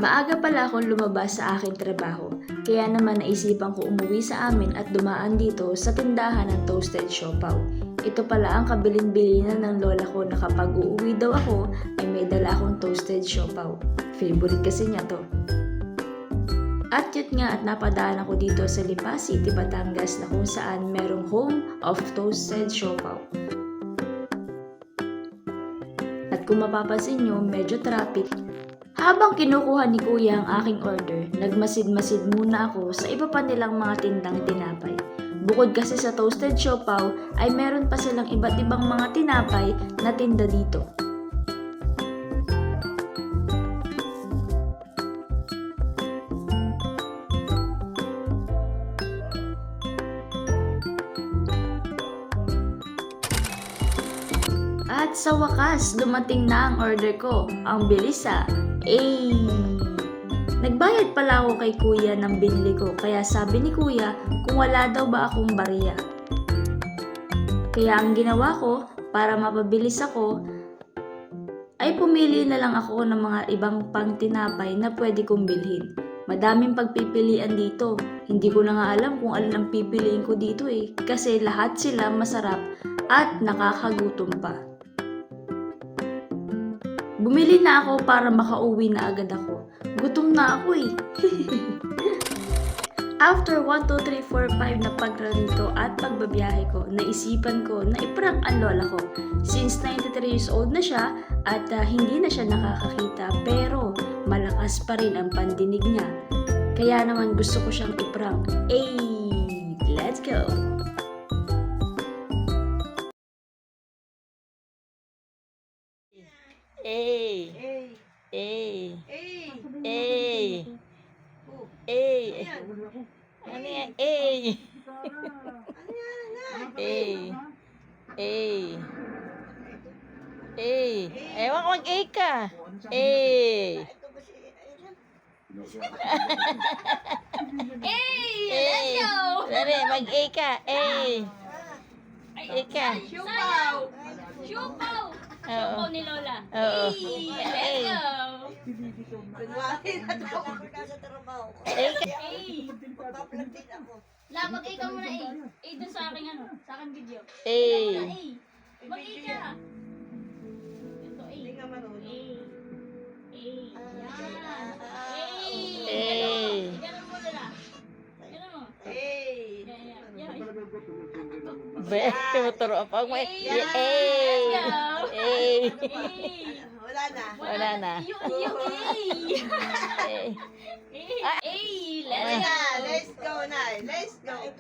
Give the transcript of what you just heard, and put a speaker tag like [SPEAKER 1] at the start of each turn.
[SPEAKER 1] Maaga pala akong lumabas sa aking trabaho, kaya naman naisipan ko umuwi sa amin at dumaan dito sa tindahan ng toasted siopaw. Ito pala ang kabilin-bilinan ng lola ko na kapag uuwi daw ako ay may dala akong toasted siopaw. Favorite kasi niya to. At yun nga at napadaan ako dito sa Lipa City, Batangas na kung saan merong home of toasted siopaw. At kung mapapansin nyo, medyo traffic. Habang kinukuha ni Kuya ang aking order, nagmasid-masid muna ako sa iba pa nilang mga tindang tinapay. Bukod kasi sa toasted siopaw, ay meron pa silang iba't ibang mga tinapay na tinda dito. At sa wakas, dumating na ang order ko. Ang bilis Nagbayad pala ako kay Kuya ng binili ko, kaya sabi ni Kuya kung wala daw ba akong barya. Kaya ang ginawa ko, para mapabilis ako, ay pumili na lang ako ng mga ibang pang tinapay na pwede kong bilhin. Madaming pagpipilian dito. Hindi ko na nga alam kung alin ang pipiliin ko dito kasi lahat sila masarap at nakakagutom pa. Bumili na ako para makauwi na agad ako. Gutom na ako After 1, 2, 3, 4, 5 na pagranito at pagbabiyahe ko, naisipan ko na iprank ang lola ko. Since 93 years old na siya at hindi na siya nakakakita pero malakas pa rin ang pandinig niya. Kaya naman gusto ko siyang iprank. Let's go!
[SPEAKER 2] Ano yan? Ewan ko mag-A ka.
[SPEAKER 3] Let's go!
[SPEAKER 2] Dali, mag-A ka. A ka.
[SPEAKER 3] Siopaw! Siopaw! Siopaw ni Lola.
[SPEAKER 2] Oo.
[SPEAKER 3] Let's go! Labag A ka muna A. A dun sa aking sa aking video. A. Mag-A ka. Ito A. A. Ganun mo Lola. Ganun mo.
[SPEAKER 2] Be, tumuturo pa. May
[SPEAKER 3] Let's go!
[SPEAKER 2] Wala na.
[SPEAKER 3] Yung A.
[SPEAKER 2] A.
[SPEAKER 3] A. Let's go!
[SPEAKER 4] Let's go na. Let's go.